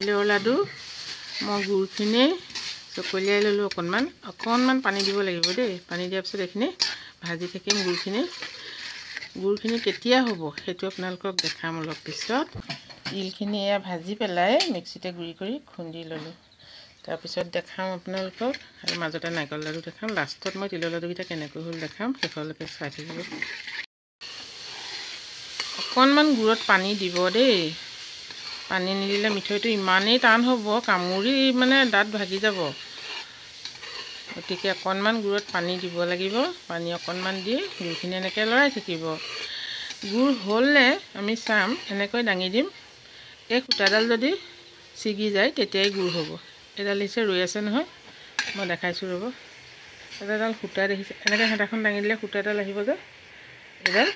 তিলৰ লাডু মই গুড়খিনি চকলিয়াই ল'লোঁ অকণমান পানী দিব লাগিব দেই পানী দিয়াৰ পিছত এইখিনি ভাজি থাকিম গুড়খিনি কেতিয়া হ'ব সেইটো আপোনালোকক দেখাম অলপ পিছত তিলখিনি এয়া ভাজি পেলাই মিক্সিতে গুড়ি কৰি খুন্দি ল'লোঁ তাৰপিছত দেখাম আপোনালোকক আৰু মাজতে নাৰিকল লাডু দেখাম লাষ্টত মই তিলৰ লাডুকেইটা কেনেকৈ হ'ল দেখাম শেষলৈকে চাই থাকিব অকণমান গুড়ত পানী দিব দেই পানী নিদিলে মিঠৈটো ইমানেই টান হ'ব কামুৰি মানে দাঁত ভাগি যাব গতিকে অকণমান গুড়ত পানী দিব লাগিব পানী অকণমান দি গুড়খিনি এনেকৈ লৰাই থাকিব গুড় হ'লে আমি চাম এনেকৈ দাঙি দিম এই সূতাডাল যদি ছিগি যায় তেতিয়াই গুড় হ'ব এডাল হিচে ৰৈ আছে নহয় মই দেখাইছোঁ ৰ'ব এডাল সূতা দেখিছে এনেকৈ হেতাখন দাঙি দিলে সূতাডাল আহিব যে এডাল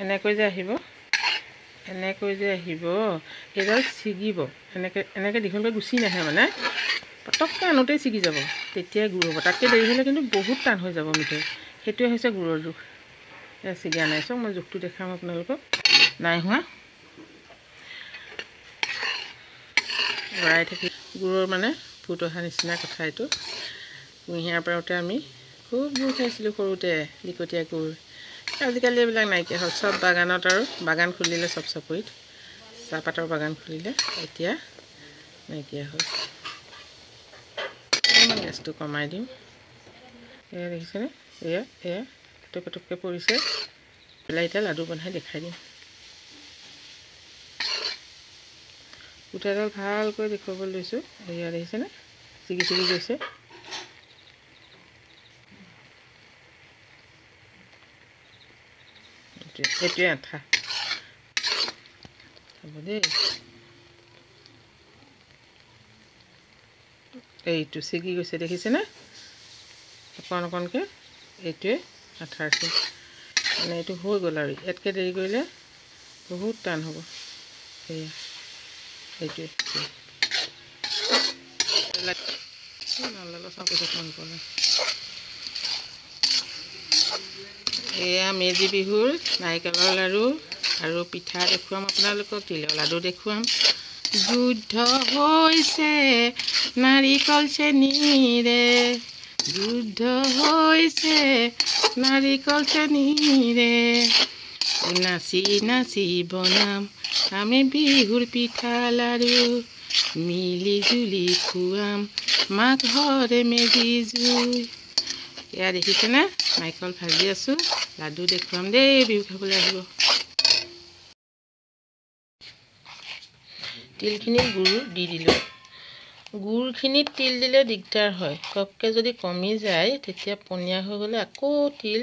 এনেকৈ যে আহিব এডাল ছিগিব এনেকৈ দীঘলকৈ গুচি নাহে মানে পটককৈ আনোতেই ছিগি যাব তেতিয়াই গুড় হ'ব তাতকৈ দেৰি হ'লে কিন্তু বহুত টান হৈ যাব মিঠৈ সেইটোৱে হৈছে গুড়ৰ জোখ এয়া ছিগা নাই চাওক মই জোখটো দেখাম আপোনালোকক নাই হোৱা লৰাই থাকি গুড়ৰ মানে ফুট অহা নিচিনা কথা এইটো কুঁহিয়াৰ পৰাতে আমি খুব গুড় খাইছিলোঁ সৰুতে লিকটীয়া গুড় আজিকালি এইবিলাক নাইকিয়া হ'ল চব বাগানত আৰু বাগান খুলিলে চব চাপৰিত চাহপাতৰ বাগান খুলিলে এতিয়া নাইকিয়া হ'ল অকণমান গেছটো কমাই দিম এয়া দেখিছেনে এয়া টুপকে পৰিছে পেলাই এতিয়া লাডু বনাই দেখাই দিম সূতাডাল ভালকৈ দেখুৱাব লৈছোঁ এয়া দেখিছেনে ছিগি গৈছে এইটোৱে আঠা হ'ব দেই এইটো ছিগি গৈছে দেখিছেনে অকণকৈ এইটোৱে আঠাৰ মানে এইটো হৈ গ'ল আৰু ইয়াতকৈ দেৰি কৰিলে বহুত টান হ'ব এয়া এইটোৱে এয়া মেজি বিহুৰ নাৰিকলৰ লাড়ু আৰু পিঠা দেখুৱাম আপোনালোকক তিলৰ লাডু দেখুৱাম যুদ্ধ হৈছে নাৰিকল চেনিৰে যুদ্ধ হৈছে নাৰিকল চেনিৰে নাচি নাচি বনাম আমি বিহুৰ পিঠা লাড়ু মিলি জুলি খুৱাম মাঘৰে মেজি জুই এয়া দেখিছেনে নাৰিকল ভাজি আছোঁ লাডু দেখুৱাম দেই বিহু খাবলৈ আহিব তিলখিনিত গুড় দি দিলোঁ গুড়খিনিত তিল দিলে দিগদাৰ হয় কপকৈ যদি কমি যায় তেতিয়া পনীয়া হৈ গ'লে আকৌ তিল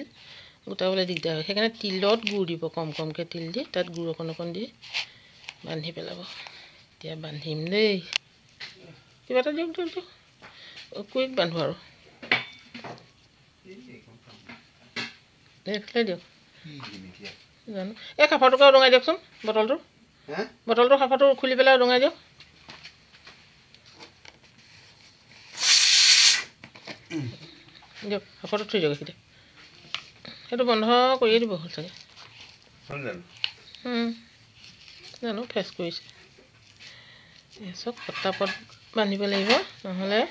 গোটাবলৈ দিগদাৰ হয় সেইকাৰণে তিলত গুড় দিব কমকৈ তিল দি তাত গুড় অকণ দি বান্ধি পেলাব এতিয়া বান্ধিম দেই কিবা এটা দিয়ক কুইক বান্ধো আৰু এইফালে দিয়ক জানো এই কাপোৰটোকে উদঙাই দিয়কচোন বটলটোৰ কাপোৰটো খুলি পেলাই উদঙাই দিয়ক কাপোৰটো থৈ দিয়ক এইখিনিতে সেইটো বন্ধ কৰিয়ে দিব হ'ল চাগে জানো ফেচ কৰিছে চব পটাপট বান্ধিব লাগিব নহ'লে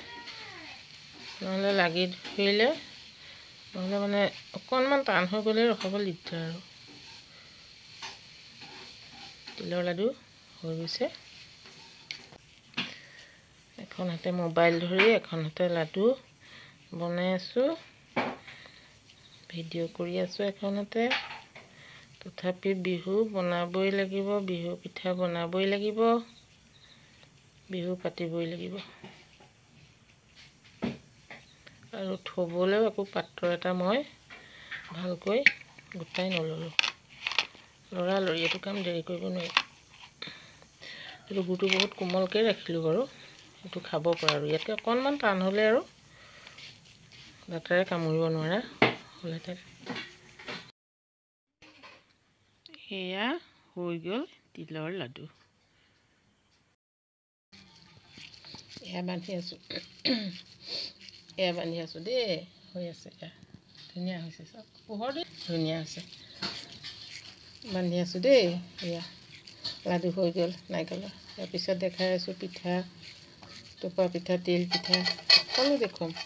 লাগি ধৰিলে নহ'লে মানে অকণমান টান হৈ গ'লে ৰখাবলৈ দিগদাৰ আৰু তিলৰ লাডু হৈ গৈছে এখন হাতে মোবাইল ধৰি এখন হাতে লাডু বনাই আছোঁ ভিডিঅ' কৰি আছোঁ এখন হাতে তথাপি বিহু বনাবই লাগিব বিহু পিঠা বনাবই লাগিব বিহু পাতিবই লাগিব আৰু থ'বলৈও আকৌ পাত্ৰ এটা মই ভালকৈ গোটাই নল'লোঁ লৰালৰি এইটো কাম দেৰি কৰিব নোৱাৰি এইটো গুড়টো বহুত কোমলকৈ ৰাখিলোঁ বাৰু এইটো খাব পৰা আৰু ইয়াতকৈ অকণমান টান হ'লে আৰু দাঁতেৰে কামুৰিব নোৱাৰা হ'লহেঁতেন এয়া হৈ গ'ল তিলৰ লাডু এয়া বান্ধি আছোঁ দেই হৈ আছে এয়া ধুনীয়া হৈছে চব পোহৰ দি ধুনীয়া হৈছে বান্ধি আছোঁ দেই এয়া লাডু হৈ গ'ল নাৰিকলৰ তাৰপিছত দেখাই আছোঁ পিঠা, টোপা পিঠা, তিল পিঠা, সকলো দেখুৱাম।